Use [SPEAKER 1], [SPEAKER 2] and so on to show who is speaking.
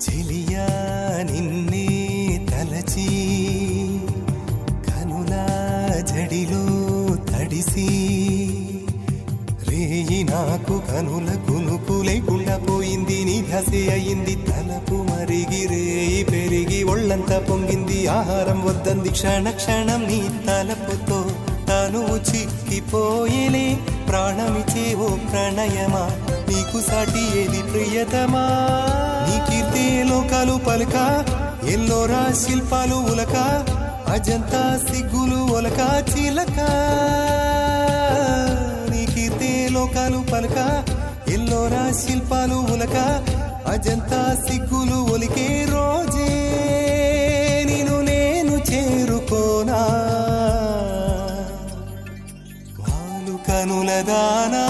[SPEAKER 1] చెలియా నిన్నే తలచి కనుల జడిలో తడిసి రేయి నాకు కనుల కునుకు లేకుండా పోయింది. నీ ధ్యాసే అయింది తలపు మరిగి రేయి పెరిగి ఒళ్ళంతా పొంగింది. ఆహారం వద్దంది క్షణ క్షణం నీ తలపుతో తను చిక్కిపోయేలే. ప్రాణమిచే ఓ ప్రణయమా నీకు సాటి ఏది ప్రియతమా. నీ కీర్తే లోకాలు పలుక ఎల్లోరా శిల్పాలు ఉలక అజంతా సిగ్గులు ఒలక చిలక. నీ కీర్తే లోకాలు పలుక ఎల్లోరా శిల్పాలు ఉలక అజంతా సిగ్గులు ఒలికే రోజే నిన్ను నేను చేరుకోనా. వాలు కనుల దానా